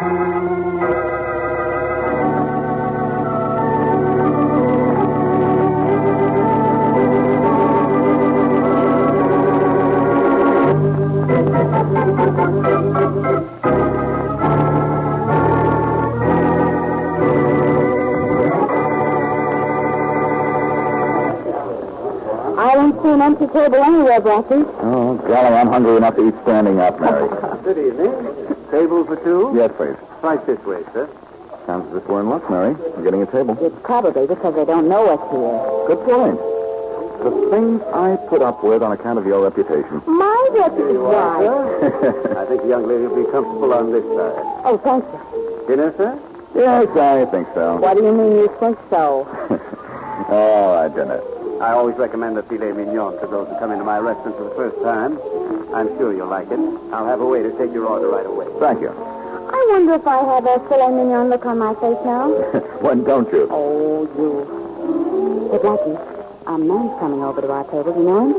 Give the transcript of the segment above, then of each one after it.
I don't see an empty table anywhere, Blackie. Oh, golly, I'm hungry enough to eat standing up, Mary. Good evening. Table for two? Yes, please. Right this way, sir. Sounds as if we're in luck, Mary. We're getting a table. It's probably because they don't know us here. Good point. The things I put up with on account of your reputation. My reputation? Why? I think the young lady will be comfortable on this side. Oh, thank you. Dinner, sir? Yes, I think so. What do you mean you think so? All right, dinner. I always recommend the filet mignon to those who come into my restaurant for the first time. I'm sure you'll like it. I'll have a waiter take your order right away. Thank you. I wonder if I have a filet mignon look on my face now. When don't you? Oh, you. Hey, Blackie, a man's coming over to our table. Do you know him?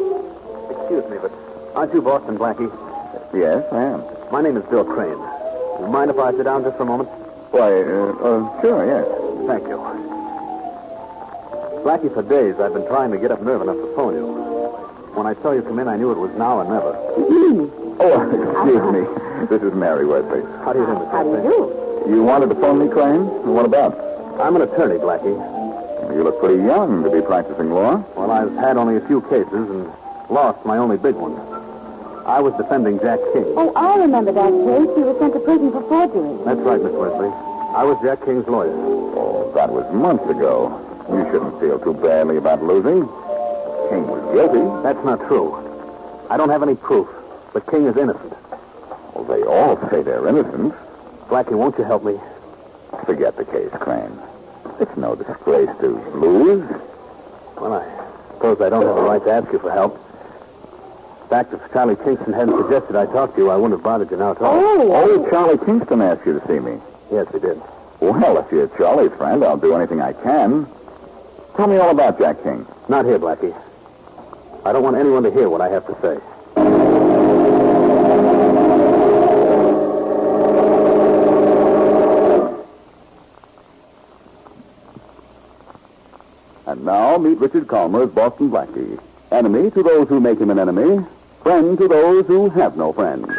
Excuse me, but aren't you Boston Blackie? Yes, I am. My name is Bill Crane. You mind if I sit down just for a moment? Why, sure, yes. Thank you. Blackie, for days I've been trying to get up nerve enough to phone you. When I saw you come in, I knew it was now or never. Oh, excuse me. This is Mary Wesley. How do you do, Mr. How do you do? You wanted to phone me, Crane? What about? I'm an attorney, Blackie. You look pretty young to be practicing law. Well, I've had only a few cases and lost my only big one. I was defending Jack King. Oh, I remember that case. He was sent to prison for forgery. That's right, Miss Wesley. I was Jack King's lawyer. Oh, that was months ago. You shouldn't feel too badly about losing. King was guilty. That's not true. I don't have any proof, but King is innocent. Well, they all say they're innocent. Blackie, won't you help me? Forget the case, Crane. It's no disgrace to lose. Well, I suppose I don't have a right to ask you for help. In fact, if Charlie Kingston hadn't suggested I talk to you, I wouldn't have bothered you now at all. Oh, Charlie Kingston asked you to see me. Yes, he did. Well, if you're Charlie's friend, I'll do anything I can. Tell me all about Jack King. Not here, Blackie. I don't want anyone to hear what I have to say. And now, meet Richard Calmer's Boston Blackie. Enemy to those who make him an enemy. Friend to those who have no friends.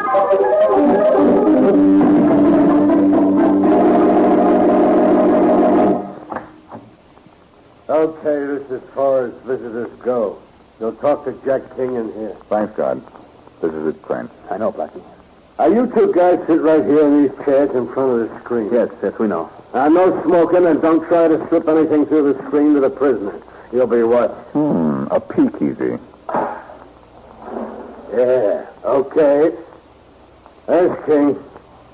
Okay, this is as far as visitors go. You'll talk to Jack King in here. Thanks, God. This is it, Crane. I know, Blackie. You two guys sit right here in these chairs in front of the screen. Yes, we know. No smoking, and don't try to slip anything through the screen to the prisoner. You'll be what? A peek easy. Yeah, okay. There's King.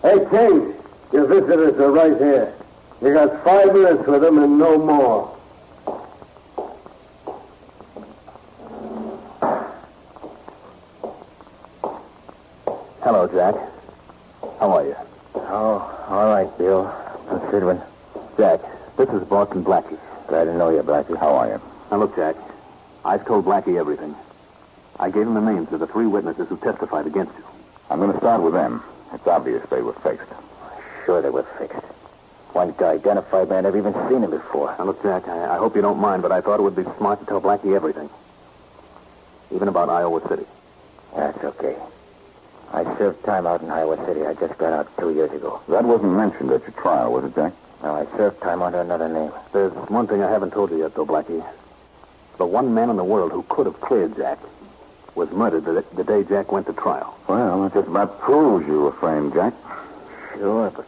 Hey, King, your visitors are right here. You got 5 minutes with them and no more. Hello, Jack. How are you? Oh, all right, Bill. Considering. Jack, this is Boston Blackie. Glad to know you, Blackie. How are you? Now, look, Jack. I've told Blackie everything. I gave him the names of the 3 witnesses who testified against you. I'm going to start with them. It's obvious they were fixed. Sure they were fixed. One guy identified me. I've never even seen him before. Now, look, Jack, I hope you don't mind, but I thought it would be smart to tell Blackie everything. Even about Iowa City. That's okay. I served time out in Iowa City. I just got out 2 years ago. That wasn't mentioned at your trial, was it, Jack? No, I served time under another name. There's one thing I haven't told you yet, though, Blackie. The one man in the world who could have cleared Jack was murdered the day Jack went to trial. Well, that just about proves you were framed, Jack. Sure, but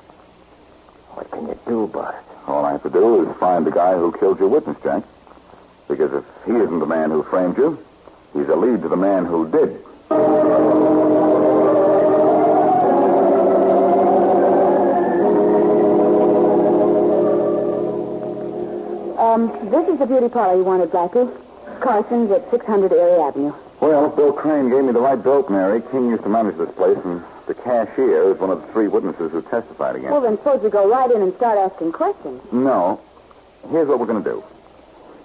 what can you do about it? All I have to do is find the guy who killed your witness, Jack. Because if he isn't the man who framed you, he's a lead to the man who did. This is the beauty parlor you wanted, Blackie. Carson's at 600 Erie Avenue. Well, Bill Crane gave me the right dope, Mary. King used to manage this place, and the cashier is one of the 3 witnesses who testified against Well, then suppose you go right in and start asking questions. No. Here's what we're going to do.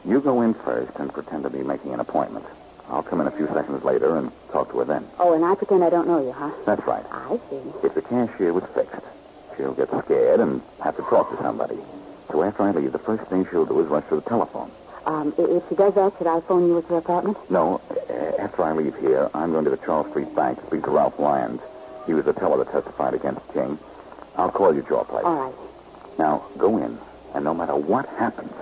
You go in first and pretend to be making an appointment. I'll come in a few seconds later and talk to her then. Oh, and I pretend I don't know you, huh? That's right. I see. If the cashier was fixed, she'll get scared and have to talk to somebody. So after I leave, the first thing she'll do is rush to the telephone. If she does that, should I phone you at your apartment? No, after I leave here, I'm going to the Charles Street Bank to speak to Ralph Lyons. He was the teller that testified against King. I'll call you at your place. All right. Now, go in, and no matter what happens,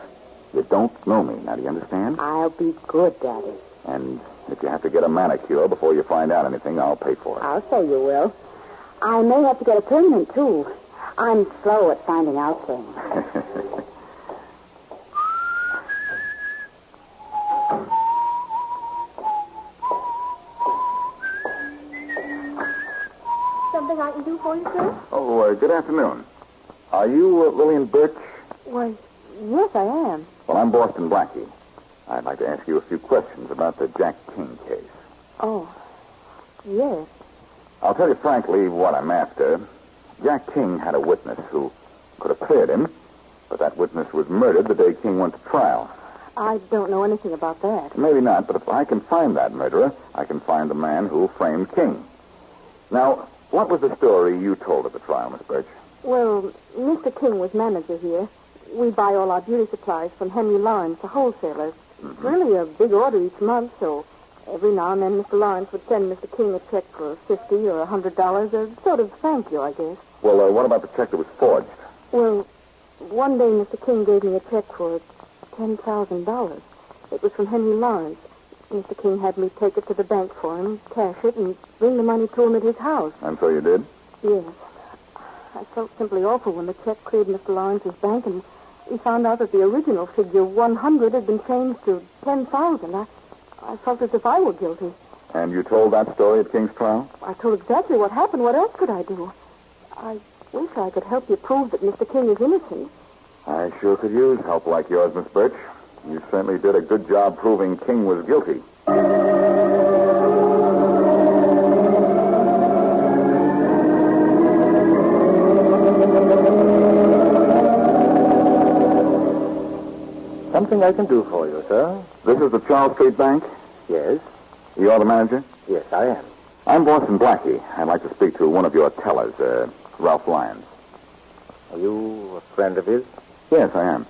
you don't know me. Now, do you understand? I'll be good, Daddy. And if you have to get a manicure before you find out anything, I'll pay for it. I'll say you will. I may have to get a permanent, too. I'm slow at finding out things. Something I can do for you, sir? Oh, good afternoon. Are you Lillian Birch? Why, yes, I am. Well, I'm Boston Blackie. I'd like to ask you a few questions about the Jack King case. Oh, yes. I'll tell you frankly what I'm after. Jack King had a witness who could have cleared him, but that witness was murdered the day King went to trial. I don't know anything about that. Maybe not, but if I can find that murderer, I can find the man who framed King. Now, what was the story you told at the trial, Miss Birch? Well, Mr. King was manager here. We buy all our beauty supplies from Henry Lawrence, the wholesaler. It's really a big order each month, so every now and then Mr. Lawrence would send Mr. King a check for $50 or $100, a sort of thank you, I guess. Well, what about the check that was forged? Well, one day Mr. King gave me a check for $10,000. It was from Henry Lawrence. Mr. King had me take it to the bank for him, cash it, and bring the money to him at his house. And so you did? Yes. I felt simply awful when the check cleared Mr. Lawrence's bank, and we found out that the original figure, 100, had been changed to 10,000. I felt as if I were guilty. And you told that story at King's trial? I told exactly what happened. What else could I do? I wish I could help you prove that Mr. King is innocent. I sure could use help like yours, Miss Birch. You certainly did a good job proving King was guilty. Something I can do for you, sir? This is the Charles Street Bank? Yes. You're the manager? Yes, I am. I'm Boston Blackie. I'd like to speak to one of your tellers, Ralph Lyons. Are you a friend of his? Yes, I am.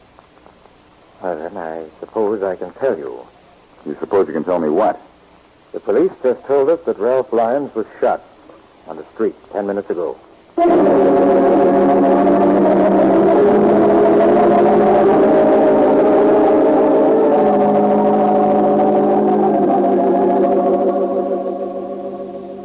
Well, then I suppose I can tell you. You suppose you can tell me what? The police just told us that Ralph Lyons was shot on the street 10 minutes ago.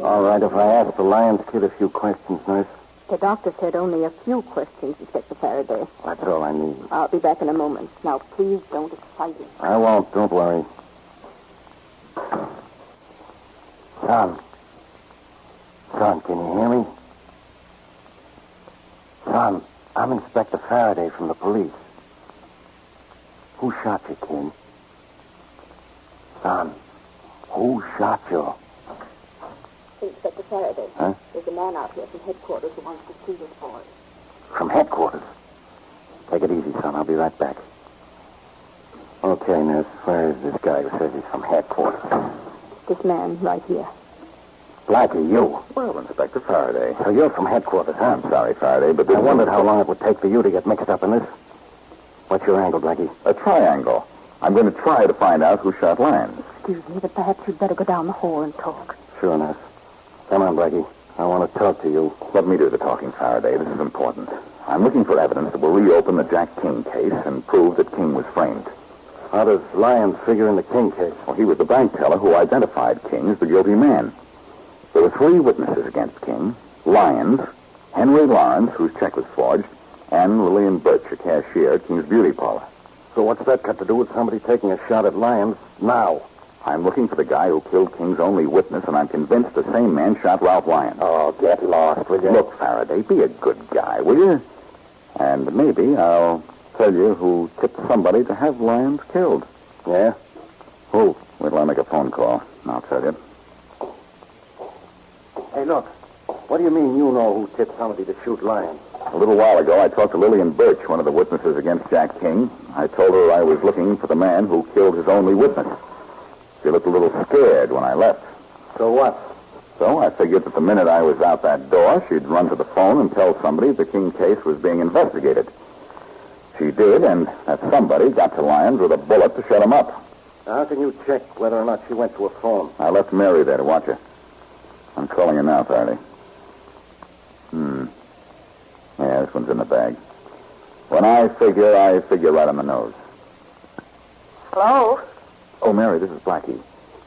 All right, if I ask the Lyons kid a few questions, nurse. The doctor said only a few questions, Inspector Farraday. That's all I need. I'll be back in a moment. Now, please don't excite him. I won't. Don't worry. Son, can you hear me? Son, I'm Inspector Farraday from the police. Who shot you, King? Son, who shot you? Inspector Farraday. Huh? There's a man out here from headquarters who wants to see this boy. From headquarters? Take it easy, son. I'll be right back. Okay, nurse. Where is this guy who says he's from headquarters? This man right here. Blackie, you. Well, Inspector Faraday. So you're from headquarters, huh? I'm sorry, Faraday, but this I wondered how long it would take for you to get mixed up in this. What's your angle, Blackie? A triangle. I'm going to try to find out who shot Lyons. Excuse me, but perhaps you'd better go down the hall and talk. Sure, nurse. Come on, Blackie. I want to talk to you. Let me do the talking, Faraday. This is important. I'm looking for evidence that will reopen the Jack King case and prove that King was framed. How does Lyons figure in the King case? Well, he was the bank teller who identified King as the guilty man. There were 3 witnesses against King: Lyons, Henry Lawrence, whose check was forged, and Lillian Birch, a cashier at King's beauty parlor. So what's that got to do with somebody taking a shot at Lyons now? I'm looking for the guy who killed King's only witness, and I'm convinced the same man shot Ralph Lyons. Oh, get lost, will you? Look, Faraday, be a good guy, will you? And maybe I'll tell you who tipped somebody to have Lyons killed. Yeah? Who? Wait till I make a phone call, and I'll tell you. Hey, look. What do you mean you know who tipped somebody to shoot Lyons? A little while ago, I talked to Lillian Birch, one of the witnesses against Jack King. I told her I was looking for the man who killed his only witness. She looked a little scared when I left. So what? So I figured that the minute I was out that door, she'd run to the phone and tell somebody the King case was being investigated. She did, and that somebody got to Lyons with a bullet to shut him up. How can you check whether or not she went to a phone? I left Mary there to watch her. I'm calling her now, Faraday. Yeah, this one's in the bag. When I figure right on the nose. Hello? Oh, Mary, this is Blackie.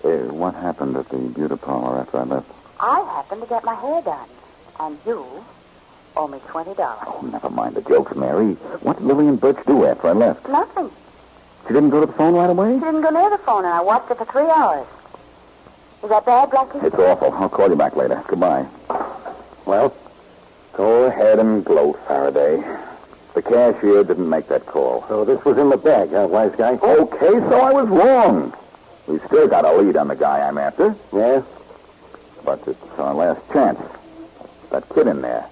What happened at the beauty parlor after I left? I happened to get my hair done. And you owe me $20. Oh, never mind the jokes, Mary. What did Lily and Birch do after I left? Nothing. She didn't go to the phone right away? She didn't go near the phone, and I watched it for 3 hours. Is that bad, Blackie? It's awful. I'll call you back later. Goodbye. Well? Go ahead and gloat, Faraday. The cashier didn't make that call. So this was in the bag, huh, wise guy? Okay, so I was wrong. We still got a lead on the guy I'm after. Yeah? But it's our last chance. That kid in there.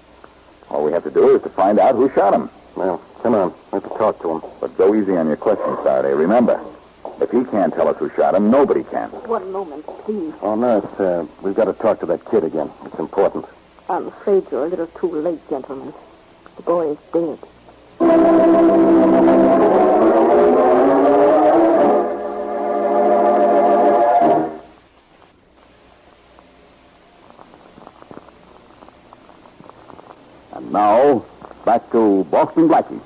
All we have to do is to find out who shot him. Well, come on. Let's talk to him. But go easy on your questions, Faraday. Remember, if he can't tell us who shot him, nobody can. 1 moment, please. Oh, nurse, we've got to talk to that kid again. It's important. I'm afraid you're a little too late, gentlemen. The boy is dead. And now, back to Boston Blackie.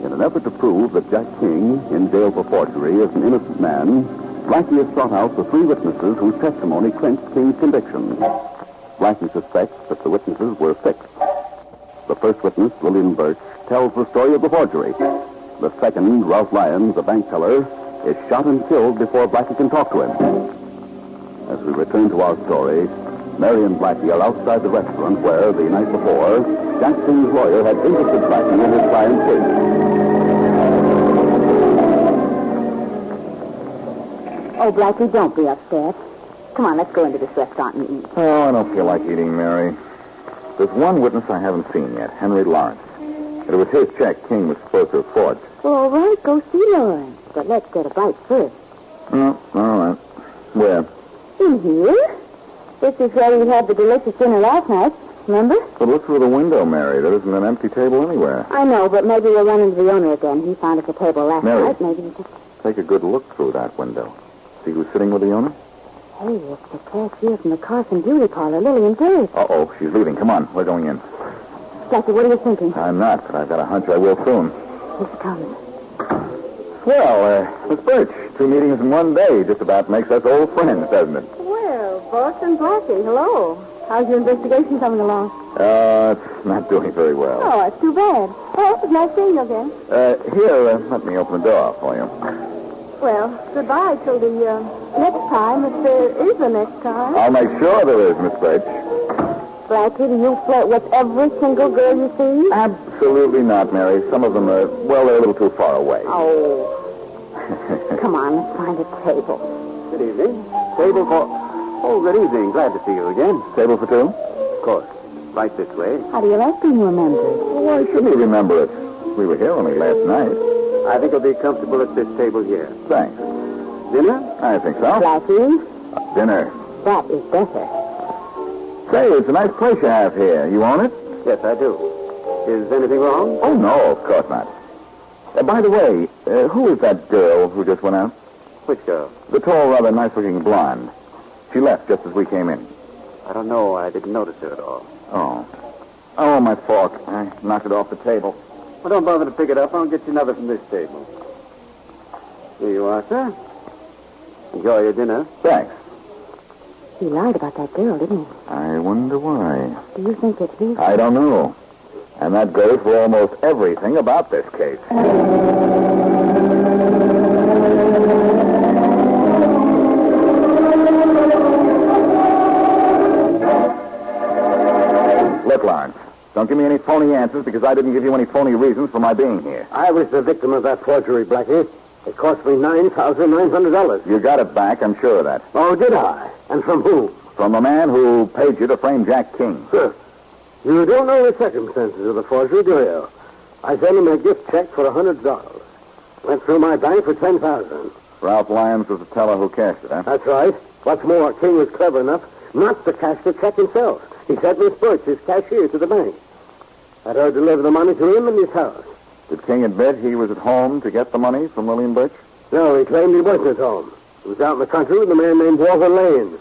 In an effort to prove that Jack King, in jail for forgery, is an innocent man, Blackie has sought out the 3 witnesses whose testimony clinched King's conviction. Blackie suspects that the witnesses were fixed. The first witness, Lillian Birch, tells the story of the forgery. The second, Ralph Lyons, the bank teller, is shot and killed before Blackie can talk to him. As we return to our story, Mary and Blackie are outside the restaurant where, the night before, Jack King's lawyer had interested Blackie in his client's case. Oh, Blackie, don't be upset. Come on, let's go into this restaurant and eat. Oh, I don't feel like eating, Mary. There's one witness I haven't seen yet, Henry Lawrence. It was his check King was supposed to have forged. Well, all right, go see Lawrence. But let's get a bite first. Oh, all right. Where? In here? This is where we had the delicious dinner last night. Remember? But look through the window, Mary. There isn't an empty table anywhere. I know, but maybe we'll run into the owner again. He found us a table last Mary. night. Maybe he just... Take a good look through that window. See who's sitting with the owner? Hey, it's the cashier from the Carson Beauty Parlor, Lillian Birch. Uh-oh, she's leaving. Come on, we're going in. Blackie, what are you thinking? I'm not, but I've got a hunch I will soon. Here she comes. Well, Miss Birch, 2 meetings in 1 day just about makes us old friends, doesn't it? Well, Boston Blackie, hello. How's your investigation coming along? It's not doing very well. Oh, that's too bad. Oh, it's nice seeing you again. Here, let me open the door for you. Well, goodbye till the next time, if there is a next time. I'll make sure there is, Miss Birch. Blackie, do you flirt with every single girl you see? Absolutely not, Mary. Some of them are, well, they're a little too far away. Oh. Come on, let's find a table. Good evening. Table for... Oh, good evening. Glad to see you again. Table for 2? Of course. Right this way. How do you like being remembered? Why shouldn't we remember it? We were here only last night. I think I'll be comfortable at this table here. Thanks. Dinner? I think so. Blackie, Dinner. that is better. Say, it's a nice place you have here. You own it? Yes, I do. Is anything wrong? Oh, no, of course not. By the way, who is that girl who just went out? Which girl? The tall, rather nice-looking blonde. She left just as we came in. I don't know. I didn't notice her at all. Oh. Oh, my fork. I knocked it off the table. Well, don't bother to pick it up. I'll get you another from this table. Here you are, sir. Enjoy your dinner. Thanks. He lied about that girl, didn't he? I wonder why. Do you think it's his? I don't know. And that goes for almost everything about this case. Look, Lawrence, don't give me any phony answers because I didn't give you any phony reasons for my being here. I was the victim of that forgery, Blackie. It cost me $9,900. You got it back, I'm sure of that. Oh, did I? And from whom? From the man who paid you to frame Jack King. Sir, you don't know the circumstances of the forgery, do you? I sent him a gift check for $100. Went through my bank for $10,000. Ralph Lyons was the teller who cashed it, huh? That's right. What's more, King was clever enough not to cash the check himself. He sent Miss Birch, his cashier, to the bank. Had her deliver the money to him in his house. Did King admit he was at home to get the money from Lillian Birch? No, he claimed he wasn't at home. He was out in the country with a man named Walter Lane.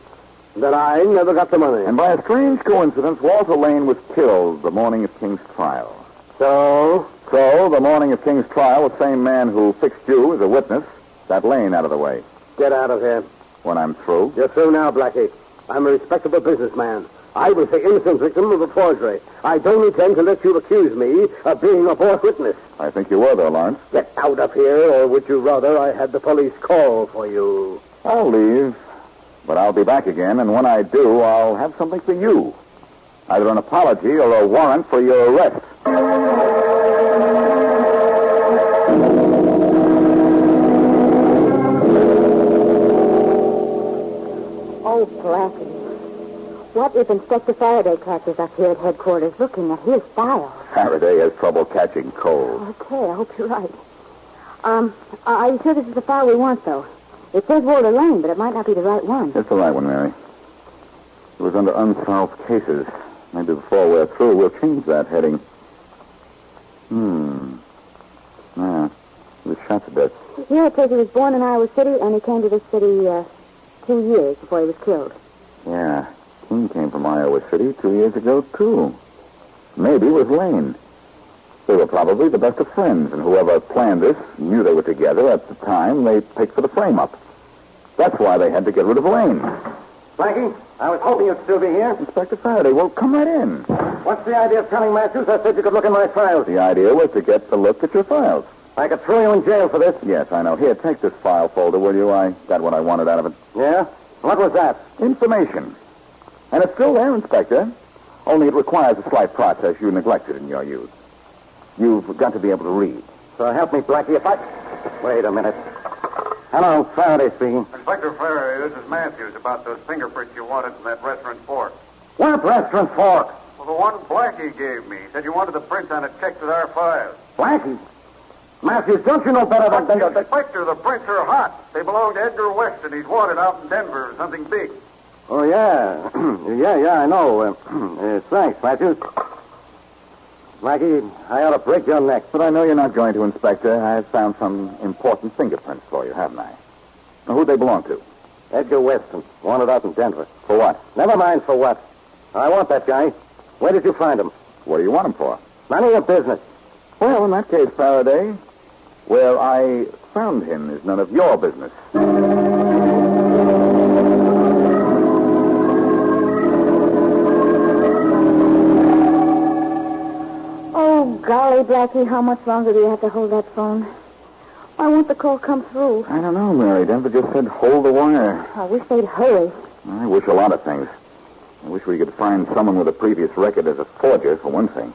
And that I never got the money. And by a strange coincidence, Walter Lane was killed the morning of King's trial. So, the morning of King's trial, the same man who fixed you as a witness got Lane out of the way. get out of here. When I'm through? You're through now, Blackie. I'm a respectable businessman. I was the innocent victim of a forgery. I don't intend to let you accuse me of being a false witness. I think you were, though, Lawrence. Get out of here, or would you rather I had the police call for you? I'll leave, but I'll be back again, and when I do, I'll have something for you. Either an apology or a warrant for your arrest. Oh, Blackie. What if Inspector Farraday catches us here at headquarters looking at his file? Farraday has trouble catching cold. Okay, I hope you're right. Are you sure this is the file we want, though? It says Walter Lane, but it might not be the right one. It's the right one, Mary. It was under unsolved cases. Maybe before we're through, we'll change that heading. Yeah, he was shot to death. Here it says he was born in Iowa City, and he came to this city 2 years before he was killed. Yeah, King came from Iowa City 2 years ago, too. Maybe it was Lane. They were probably the best of friends, and whoever planned this knew they were together at the time they picked for the frame-up. That's why they had to get rid of Lane. Blackie, I was hoping you'd still be here. Inspector Farraday, well, come right in. What's the idea of telling Matthews I said you could look in my files? The idea was to get the look at your files. I could throw you in jail for this. Yes, I know. Here, take this file folder, will you? I got what I wanted out of it. Yeah? What was that? Information. And it's still there, Inspector. Only it requires a slight process you neglected in your youth. You've got to be able to read. So help me, Blackie, if I... Wait a minute. Hello, Faraday speaking. Inspector Farraday, this is Matthews about those fingerprints you wanted from that restaurant fork. What restaurant fork? Well, the one Blackie gave me. He said you wanted the prints on a check with our files. Blackie? Matthews, don't you know better than... Inspector, the prints are hot. They belong to Edgar Weston. He's wanted out in Denver for something big. Oh, yeah. yeah, I know. Thanks, Matthews. Blackie, I ought to break your neck. But I know you're not going to, Inspector. I've found some important fingerprints for you, haven't I? Now, who'd they belong to? Edgar Weston, wanted out in Denver. For what? Never mind for what. I want that guy. Where did you find him? What do you want him for? None of your business. Well, in that case, Faraday, where I found him is none of your business. Oh, golly, Blackie, how much longer do you have to hold that phone? Why won't the call come through? I don't know, Mary. Denver just said hold the wire. I wish they'd hurry. I wish a lot of things. I wish we could find someone with a previous record as a forger, for one thing.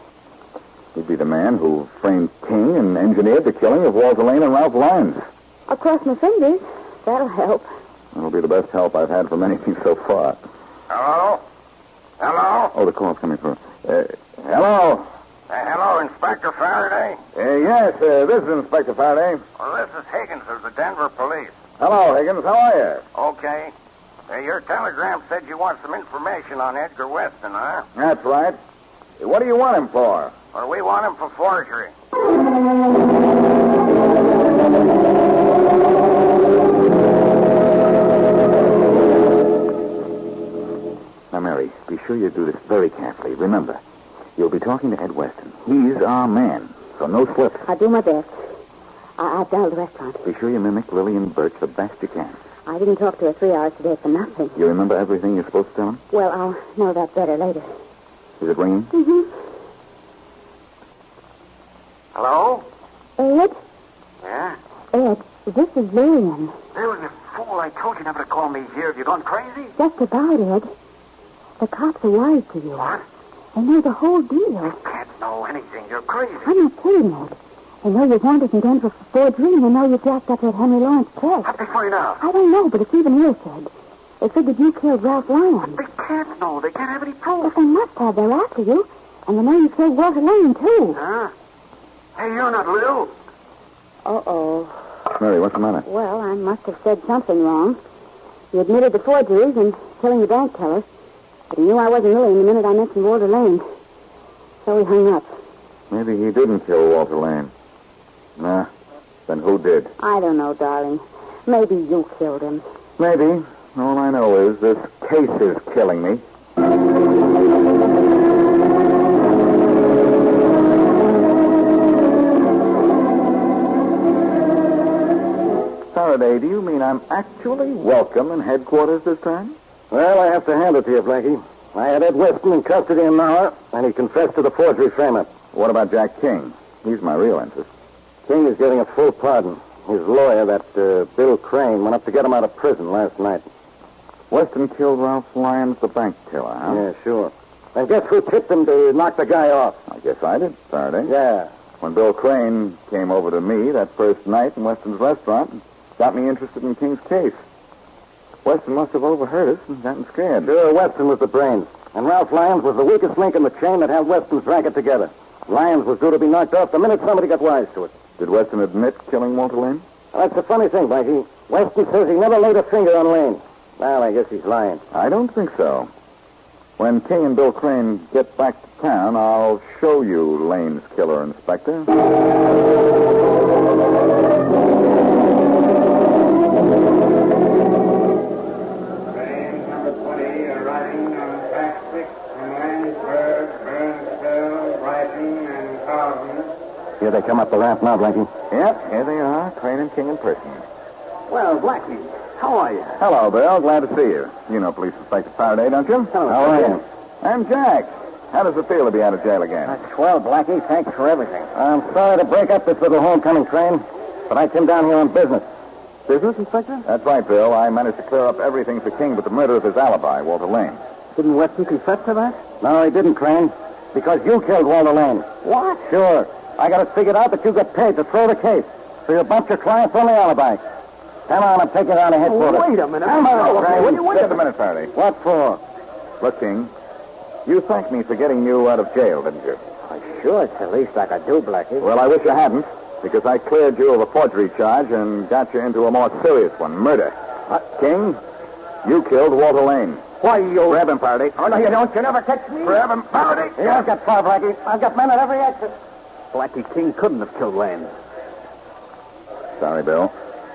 He'd be the man who framed King and engineered the killing of Walter Lane and Ralph Lyons. I'll cross my fingers. That'll help. That'll be the best help I've had from anything so far. Hello? Hello? Oh, the call's coming through. Hello? Hello, Inspector Farraday? Yes, this is Inspector Farraday. Well, this is Higgins of the Denver police. Hello, Higgins. How are you? Okay. Your telegram said you want some information on Edgar Weston, huh? That's right. What do you want him for? Well, we want him for forgery. Now, Mary, be sure you do this very carefully. Remember, you'll be talking to Ed Weston. He's our man, so no slips. I'll do my best. I've dialed the restaurant. Be sure you mimic Lillian Birch the best you can. I didn't talk to her 3 hours today for nothing. You remember everything you're supposed to tell him? Well, I'll know that better later. Is it ringing? Mm-hmm. Hello? Ed? Yeah? Ed, this is Lillian. Bill, you fool. I told you never to call me here. Have you gone crazy? Just about, Ed. The cops are wise to you. What? They know the whole deal. You can't know anything. You're crazy. I'm not kidding, Ed. They know you're wanted in Denver for forgery, and they know you jacked up that Henry Lawrence check. How'd they find out? I don't know, but it's even worse, Ed. They figured you killed Ralph Lyons. They can't know. They can't have any proof. But they must have. They're after you. And they know you killed Walter Lane, too. Huh? Hey, you're not Lil. Uh-oh. Mary, what's the matter? Well, I must have said something wrong. He admitted the forgeries and killing the bank teller. But he knew I wasn't really the minute I mentioned Walter Lane. So he hung up. Maybe he didn't kill Walter Lane. Nah. Then who did? I don't know, darling. Maybe you killed him. Maybe. All I know is this case is killing me. Faraday, do you mean I'm actually welcome in headquarters this time? Well, I have to hand it to you, Blackie. I had Ed Weston in custody an hour, and he confessed to the forgery frame-up. What about Jack King? He's my real interest. King is getting a full pardon. His lawyer, that Bill Crane, went up to get him out of prison last night. Weston killed Ralph Lyons, the bank teller, huh? Yeah, sure. And guess who tipped him to knock the guy off? I guess I did, Faraday. Yeah. When Bill Crane came over to me that first night in Weston's restaurant, got me interested in King's case. Weston must have overheard us and gotten scared. Sure, Weston was the brains. And Ralph Lyons was the weakest link in the chain that held Weston's racket together. Lyons was due to be knocked off the minute somebody got wise to it. Did Weston admit killing Walter Lane? Well, that's the funny thing, Blackie. Weston says he never laid a finger on Lane. Well, I guess he's lying. I don't think so. When King and Bill Crane get back to town, I'll show you Lane's killer, Inspector. Train number 20 arriving on track 6 from Landsburg, Burnsville, Brighton, and Carlton. Here they come up the ramp now, Blackie. Yep, here they are, Crane and King in person. Well, Blackie, how are you? Hello, Bill. Glad to see you. You know Police Inspector Faraday, don't you? Hello, how are you? I'm Jack. How does it feel to be out of jail again? That's swell, Blackie. Thanks for everything. I'm sorry to break up this little homecoming train, but I came down here on business. Business, Inspector? That's right, Bill. I managed to clear up everything for King but the murder of his alibi, Walter Lane. Didn't Weston confess to that? No, he didn't, Crane. Because you killed Walter Lane. What? Sure. I got it figured out that you got paid to throw the case. So you bumped your client's only alibi. Come on, I'm taking you down to headquarters. Wait a minute. Come on, Crane. Just a minute, Faraday. What for? Look, King, you thanked me for getting you out of jail, didn't you? Sure, it's the least I could do, Blackie. Well, I wish you hadn't, because I cleared you of a forgery charge and got you into a more serious one, murder. King, you killed Walter Lane. Why, you... Grab him, Faraday. Oh, no, you don't. You never catch me. Grab him, Faraday. Yeah, I've got far, Blackie. I've got men at every exit. Blackie, King couldn't have killed Lane. Sorry, Bill.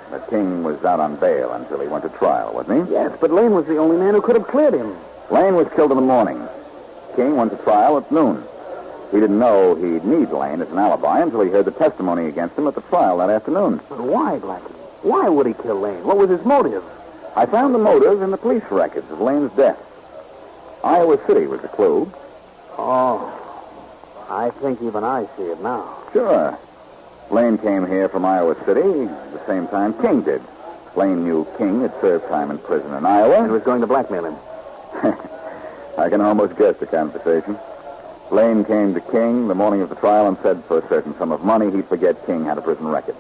But King was out on bail until he went to trial, wasn't he? Yes, but Lane was the only man who could have cleared him. Lane was killed in the morning. King went to trial at noon. He didn't know he'd need Lane as an alibi until he heard the testimony against him at the trial that afternoon. But why, Blackie? Why would he kill Lane? What was his motive? I found the motive in the police records of Lane's death. Iowa City was the clue. Oh, I think even I see it now. Sure. Lane came here from Iowa City at the same time King did. Lane knew King had served time in prison in Iowa. And was going to blackmail him. I can almost guess the conversation. Lane came to King the morning of the trial and said for a certain sum of money he'd forget King had a prison record.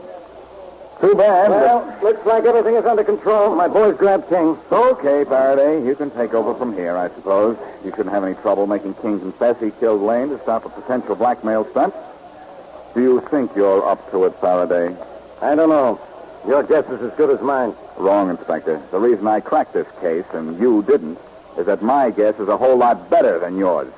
Too bad. Well, looks like everything is under control. My boys grabbed King. Okay, Faraday. You can take over from here, I suppose. You shouldn't have any trouble making King confess he killed Lane to stop a potential blackmail stunt. Do you think you're up to it, Faraday? I don't know. Your guess is as good as mine. Wrong, Inspector. The reason I cracked this case and you didn't is that my guess is a whole lot better than yours.